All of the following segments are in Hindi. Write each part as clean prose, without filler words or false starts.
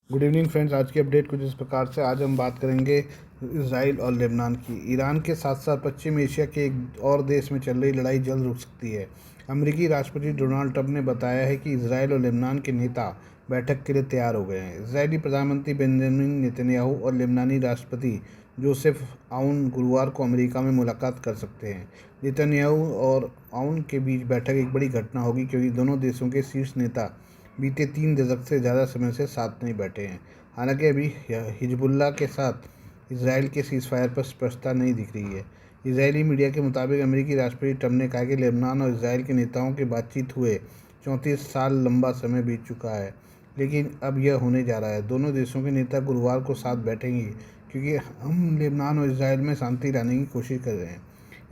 Good evening friends. आज की अपडेट कुछ इस प्रकार से। आज हम बात करेंगे इसराइल और लेबनान की। ईरान के साथ साथ पश्चिम एशिया के एक और देश में चल रही लड़ाई जल्द रुक सकती है। अमेरिकी राष्ट्रपति डोनाल्ड ट्रंप ने बताया है कि इसराइल और लेबनान के नेता बैठक के लिए तैयार हो गए हैं। इसराइली प्रधानमंत्री बेंजामिन नेतन्याहू और लेबनानी राष्ट्रपति जोसेफ आउन गुरुवार को अमेरिका में मुलाकात कर सकते हैं। नेतन्याहू और आउन के बीच बैठक एक बड़ी घटना होगी, क्योंकि दोनों देशों के शीर्ष नेता बीते 3 दशक से ज़्यादा समय से साथ नहीं बैठे हैं। हालांकि अभी हिजबुल्लाह के साथ इसराइल के सीज़फायर पर स्पष्टता नहीं दिख रही है। इजरायली मीडिया के मुताबिक अमेरिकी राष्ट्रपति ट्रंप ने कहा कि लेबनान और इसराइल के नेताओं की बातचीत हुए 34 साल लंबा समय बीत चुका है, लेकिन अब यह होने जा रहा है। दोनों देशों के नेता गुरुवार को साथ बैठेंगे, क्योंकि हम लेबनान और इसराइल में शांति लाने की कोशिश कर रहे हैं।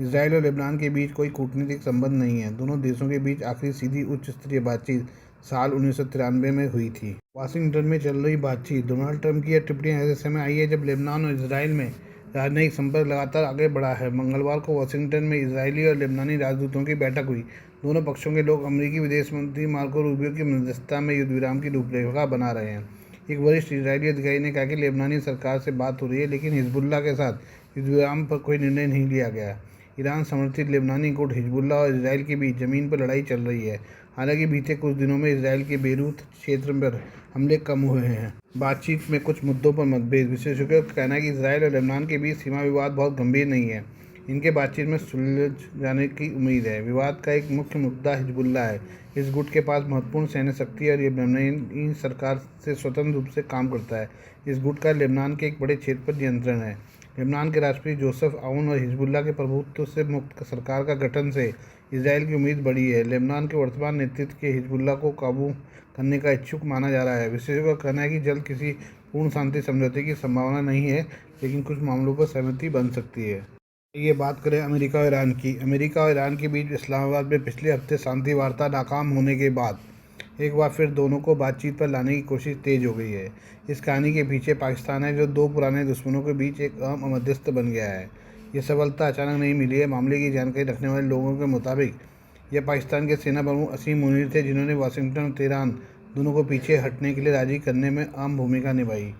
इसराइल और लेबनान के बीच कोई कूटनीतिक संबंध नहीं है। दोनों देशों के बीच आखिरी सीधी उच्च स्तरीय बातचीत साल 1993 में हुई थी। वाशिंगटन में चल रही बातचीत। डोनाल्ड ट्रंप की यह टिप्पणी ऐसे समय आई है जब लेबनान और इसराइल में राजनयिक संपर्क लगातार आगे बढ़ा है। मंगलवार को वाशिंगटन में इसराइली और लेबनानी राजदूतों की बैठक हुई। दोनों पक्षों के लोग अमेरिकी विदेश मंत्री मार्को रूबियो की मध्यस्थता में युद्ध विराम की रूपरेखा बना रहे हैं। एक वरिष्ठ इजरायली अधिकारी ने कहा कि लेबनानी सरकार से बात हो रही है, लेकिन हिजबुल्लाह के साथ युद्ध विराम पर कोई निर्णय नहीं लिया गया। ईरान समर्थित लेबनानी गुट हिजबुल्लाह और इसराइल के बीच ज़मीन पर लड़ाई चल रही है। हालांकि बीते कुछ दिनों में इसराइल के बेरूत क्षेत्र पर हमले कम हुए हैं। बातचीत में कुछ मुद्दों पर मतभेद। विशेषज्ञों का कहना है कि इसराइल और लेबनान के बीच सीमा विवाद बहुत गंभीर नहीं है। इनके बातचीत में सुलझ जाने की उम्मीद है। विवाद का एक मुख्य मुद्दा हिजबुल्लाह है। इस गुट के पास महत्वपूर्ण सैन्य शक्ति है और ये लेबनानी सरकार से स्वतंत्र रूप से काम करता है। इस गुट का लेबनान के एक बड़े क्षेत्र पर नियंत्रण है। लेबनान के राष्ट्रपति जोसेफ आउन और हिजबुल्लाह के प्रभुत्व से मुक्त सरकार का गठन से इसराइल की उम्मीद बढ़ी है। लेबनान के वर्तमान नेतृत्व के हिजबुल्लाह को काबू करने का इच्छुक माना जा रहा है। विशेषज्ञों का कहना है कि जल्द किसी पूर्ण शांति समझौते की संभावना नहीं है, लेकिन कुछ मामलों पर सहमति बन सकती है। ये बात करें अमेरिका और ईरान की। अमेरिका और ईरान के बीच इस्लामाबाद में पिछले हफ्ते शांति वार्ता नाकाम होने के बाद एक बार फिर दोनों को बातचीत पर लाने की कोशिश तेज हो गई है। इस कहानी के पीछे पाकिस्तान है, जो दो पुराने दुश्मनों के बीच एक अहम मध्यस्थ बन गया है। यह सफलता अचानक नहीं मिली है। मामले की जानकारी रखने वाले लोगों के मुताबिक यह पाकिस्तान के सेना प्रमुख असीम मुनीर थे, जिन्होंने वाशिंगटन और तेहरान दोनों को पीछे हटने के लिए राजी करने में अहम भूमिका निभाई।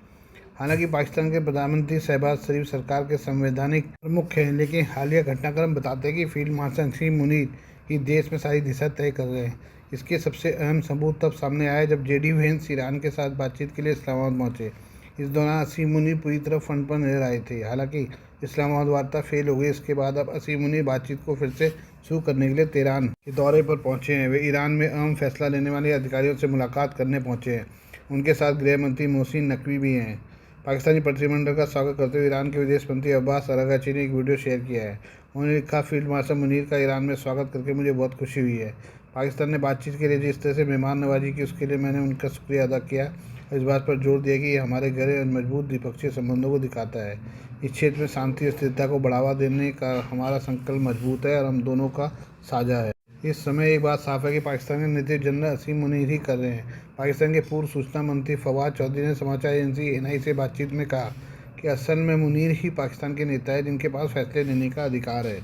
हालांकि पाकिस्तान के प्रधानमंत्री शहबाज शरीफ सरकार के संवैधानिक प्रमुख हैं, लेकिन हालिया घटनाक्रम बताते हैं कि फील्ड मार्शल असीम मुनीर ही देश में सारी दिशा तय कर रहे हैं। इसके सबसे अहम सबूत तब सामने आया जब जेडी वेंस ईरान के साथ बातचीत के लिए इस्लामाबाद पहुंचे। इस दौरान असीम मुनीर पूरी तरह फ्रंट पर नजर आए थे। हालांकि इस्लामाबाद वार्ता फेल हो गई। इसके बाद अब असीम मुनीर बातचीत को फिर से शुरू करने के लिए तेहरान के दौरे पर पहुंचे हैं। वे ईरान में अहम फैसला लेने वाले अधिकारियों से मुलाकात करने पहुंचे हैं। उनके साथ गृह मंत्री मोहसिन नकवी भी हैं। पाकिस्तानी प्रतिनिधिमंडल का स्वागत करते हुए ईरान के विदेश मंत्री अब्बास अरागची ने एक वीडियो शेयर किया है। उन्होंने लिखा, फील्ड मार्शल मुनीर का ईरान में स्वागत करके मुझे बहुत खुशी हुई है। पाकिस्तान ने बातचीत के लिए जिस तरह से मेहमान नवाजी की, उसके लिए मैंने उनका शुक्रिया अदा किया और इस बात पर जोर दिया कि यह हमारे गहरे और मजबूत द्विपक्षीय संबंधों को दिखाता है। इस क्षेत्र में शांति और स्थिरता को बढ़ावा देने का हमारा संकल्प मजबूत है और हम दोनों का साझा है। इस समय एक बात साफ है कि पाकिस्तान के नेतृत्व जनरल असीम मुनीर ही कर रहे हैं। पाकिस्तान के पूर्व सूचना मंत्री फवाद चौधरी ने समाचार एजेंसी एनआई से बातचीत में कहा कि असल में मुनीर ही पाकिस्तान के नेता है, जिनके पास फैसले लेने का अधिकार है।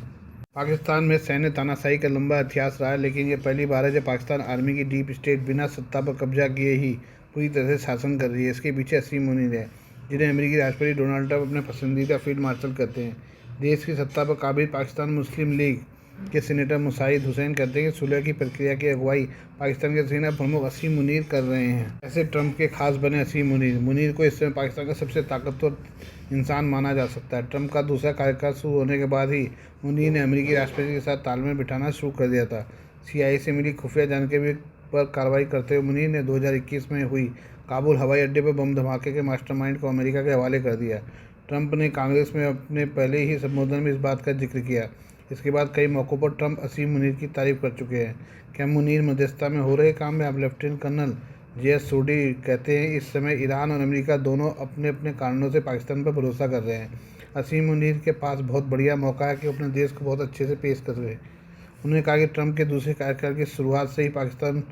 पाकिस्तान में सैन्य तानाशाही का लंबा इतिहास रहा है, लेकिन यह पहली बार है जब पाकिस्तान आर्मी की डीप स्टेट बिना सत्ता पर कब्जा किए ही पूरी तरह से शासन कर रही है। इसके पीछे असीम मुनीर है, जिन्हें अमेरिकी राष्ट्रपति डोनाल्ड ट्रंप अपने पसंदीदा फील्ड मार्शल कहते हैं। देश की सत्ता पर काबिज पाकिस्तान मुस्लिम लीग के सीनेटर मुसाहिद हुसैन कहते हैं कि सुलह की प्रक्रिया की अगुवाई पाकिस्तान के सेना प्रमुख असीम मुनीर कर रहे हैं। ऐसे ट्रंप के खास बने असीम मुनीर को इस समय पाकिस्तान का सबसे ताकतवर इंसान माना जा सकता है। ट्रंप का दूसरा कार्यकाल शुरू होने के बाद ही मुनीर ने अमेरिकी राष्ट्रपति के साथ तालमेल बिठाना शुरू कर दिया था। CIA से मिली खुफिया जानकारी पर कार्रवाई करते हुए मुनीर ने 2021 में हुई काबुल हवाई अड्डे पर बम धमाके के मास्टरमाइंड को अमेरिका के हवाले कर दिया। ट्रंप ने कांग्रेस में अपने पहले ही संबोधन में इस बात का जिक्र किया। इसके बाद कई मौक़ों पर ट्रंप असीम मुनीर की तारीफ कर चुके हैं। क्या मुनीर मध्यस्थता में हो रहे काम में? अब लेफ्टिनेंट कर्नल JS सूडी कहते हैं, इस समय ईरान और अमेरिका दोनों अपने अपने कारणों से पाकिस्तान पर भरोसा कर रहे हैं। असीम मुनीर के पास बहुत बढ़िया मौका है कि अपने देश को बहुत अच्छे से पेश कर रहे हैं। उन्होंने कहा कि ट्रंप के दूसरे कार्यकाल की शुरुआत से ही पाकिस्तान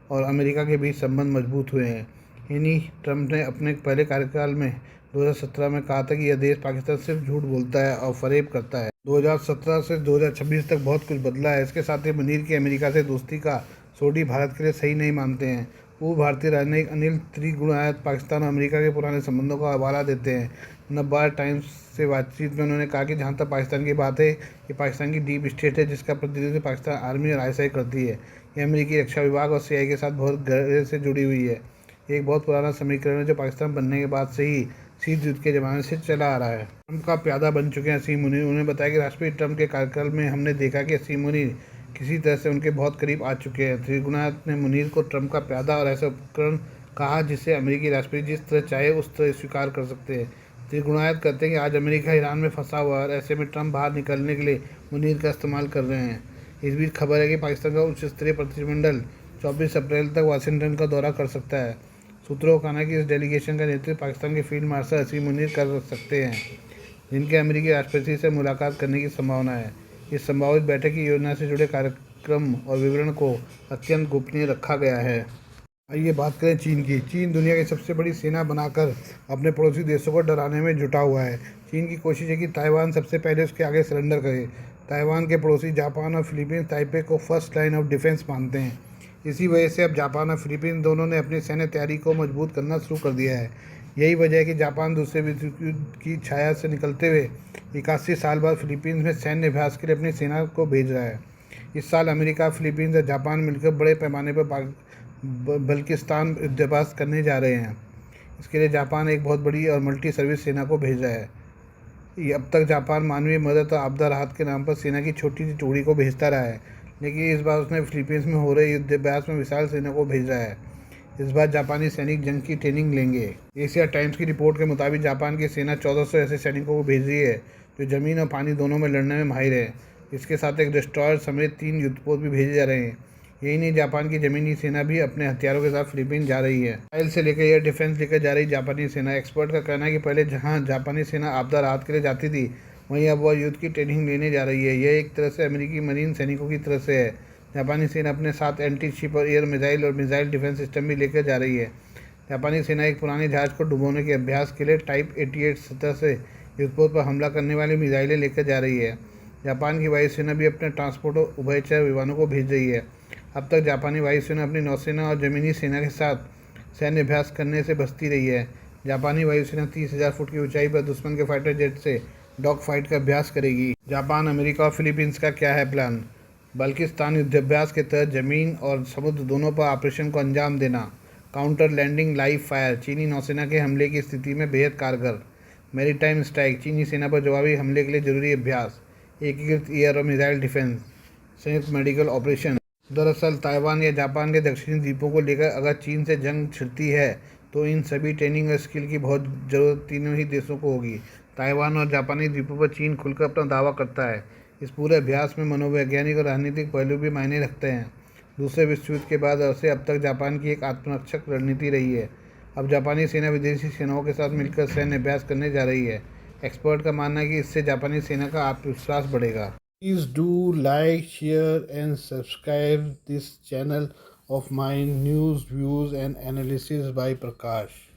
और अमेरिका के बीच संबंध मजबूत हुए हैं। इन्हीं ट्रंप ने अपने पहले कार्यकाल में 2017 में कहा था कि यह देश पाकिस्तान सिर्फ झूठ बोलता है और फरेब करता है। 2017 से 2026 तक बहुत कुछ बदला है। इसके साथ ही मुनीर की अमेरिका से दोस्ती का सोडी भारत के लिए सही नहीं मानते हैं। पूर्व भारतीय राजनयिक अनिल त्रिगुणायत पाकिस्तान और अमेरिका के पुराने संबंधों का हवाला देते हैं। नवभारत टाइम्स से बातचीत में उन्होंने कहा कि जहाँ तक पाकिस्तान की बात है, ये पाकिस्तान की डीप स्टेट है जिसका प्रतिनिधित्व पाकिस्तान आर्मी और ISI करती है। ये अमेरिकी रक्षा विभाग और CIA के साथ बहुत गहरे से जुड़ी हुई है। ये एक बहुत पुराना समीकरण है जो पाकिस्तान बनने के बाद से ही शीत युद्ध के ज़माने से चला आ रहा है। ट्रंप का प्यादा बन चुके हैं असीम मुनीर। उन्होंने बताया कि राष्ट्रपति ट्रंप के कार्यकाल में हमने देखा कि असीम मुनीर किसी तरह से उनके बहुत करीब आ चुके हैं। त्रिगुणायत ने मुनीर को ट्रंप का प्यादा और ऐसा उपकरण कहा जिसे अमेरिकी राष्ट्रपति जिस तरह चाहे उस तरह स्वीकार कर सकते हैं। त्रिगुणायत कहते हैं कि आज अमेरिका ईरान में फंसा हुआ है और ऐसे में ट्रंप बाहर निकलने के लिए मुनीर का इस्तेमाल कर रहे हैं। इस बीच खबर है कि पाकिस्तान का उच्च स्तरीय प्रतिनिधिमंडल 24 अप्रैल तक वाशिंगटन का दौरा कर सकता है। सूत्रों का कहना है कि इस डेलीगेशन का नेतृत्व पाकिस्तान के फील्ड मार्शल असीम मुनीर कर सकते हैं, जिनके अमेरिकी राष्ट्रपति से मुलाकात करने की संभावना है। इस संभावित बैठक की योजना से जुड़े कार्यक्रम और विवरण को अत्यंत गोपनीय रखा गया है। आइए बात करें चीन की। चीन दुनिया की सबसे बड़ी सेना बनाकर अपने पड़ोसी देशों को डराने में जुटा हुआ है। चीन की कोशिश है कि ताइवान सबसे पहले उसके आगे सरेंडर करे। ताइवान के पड़ोसी जापान और फिलीपींस ताइपे को फर्स्ट लाइन ऑफ डिफेंस मानते हैं। इसी वजह से अब जापान और फिलीपींस दोनों ने अपनी सैन्य तैयारी को मजबूत करना शुरू कर दिया है। यही वजह है कि जापान दूसरे विश्व युद्ध की छाया से निकलते हुए 81 साल बाद फिलीपींस में सैन्य अभ्यास के लिए अपनी सेना को भेज रहा है। इस साल अमेरिका, फिलीपींस और जापान मिलकर बड़े पैमाने पर बल्किस्तान युद्धाभ्यास करने जा रहे हैं। इसके लिए जापान एक बहुत बड़ी और मल्टी सर्विस सेना को भेज रहा है। अब तक जापान मानवीय मदद और आपदा राहत के नाम पर सेना की छोटी सी टुकड़ी को भेजता रहा है, लेकिन इस बार उसने फिलीपींस में हो रहे युद्धाभ्यास में विशाल सेना को भेज रहा है। इस बार जापानी सैनिक जंग की ट्रेनिंग लेंगे। एशिया टाइम्स की रिपोर्ट के मुताबिक जापान की सेना 1400 ऐसे सैनिकों को भेज रही है जो ज़मीन और पानी दोनों में लड़ने में माहिर है। इसके साथ एक डिस्ट्रॉयर समेत 3 युद्धपोत भी भेजे जा रहे हैं। यही नहीं, जापान की ज़मीनी सेना भी अपने हथियारों के साथ फिलीपींस जा रही है। मिसाइल से लेकर एयर डिफेंस लेकर जा रही जापानी सेना। एक्सपर्ट का कहना है कि पहले जहां जापानी सेना आपदा राहत के लिए जाती थी, वहीं अब वह युद्ध की ट्रेनिंग लेने जा रही है। यह एक तरह से अमेरिकी मरीन सैनिकों की तरह से है। जापानी सेना अपने साथ एंटी शिप और एयर मिसाइल और मिसाइल डिफेंस सिस्टम भी लेकर जा रही है। जापानी सेना एक पुराने जहाज को डुबोने के अभ्यास के लिए टाइप 88 सतह से युद्धपोत पर हमला करने वाली मिसाइलें लेकर जा रही है। जापान की वायुसेना भी अपने ट्रांसपोर्ट और उभयचर विमानों को भेज रही है। अब तक जापानी वायुसेना अपनी नौसेना और ज़मीनी सेना के साथ सैन्य अभ्यास करने से बचती रही है। जापानी वायुसेना 30,000 फुट की ऊंचाई पर दुश्मन के फाइटर जेट से डॉग फाइट का अभ्यास करेगी। जापान, अमेरिका और फिलीपींस का क्या है प्लान? बल्किस्तान युद्धाभ्यास के तहत जमीन और समुद्र दोनों पर ऑपरेशन को अंजाम देना। काउंटर लैंडिंग लाइव फायर, चीनी नौसेना के हमले की स्थिति में बेहद कारगर। मैरीटाइम स्ट्राइक, चीनी सेना पर जवाबी हमले के लिए जरूरी अभ्यास। एकीकृत एयर और मिसाइल डिफेंस। संयुक्त मेडिकल ऑपरेशन। दरअसल ताइवान या जापान के दक्षिणी द्वीपों को लेकर अगर चीन से जंग छिड़ती है तो इन सभी ट्रेनिंग और स्किल की बहुत ज़रूरत तीनों ही देशों को होगी। ताइवान और जापानी द्वीपों पर चीन खुलकर अपना दावा करता है। इस पूरे अभ्यास में मनोवैज्ञानिक और राजनीतिक पहलू भी मायने रखते हैं। दूसरे विश्व युद्ध के बाद से अब तक जापान की एक आत्मरक्षक रणनीति रही है। अब जापानी सेना विदेशी सेनाओं के साथ मिलकर सैन्य अभ्यास करने जा रही है। एक्सपर्ट का मानना है कि इससे जापानी सेना का आत्मविश्वास बढ़ेगा। Please do like, share and subscribe this channel of my news, views and analysis by Prakash.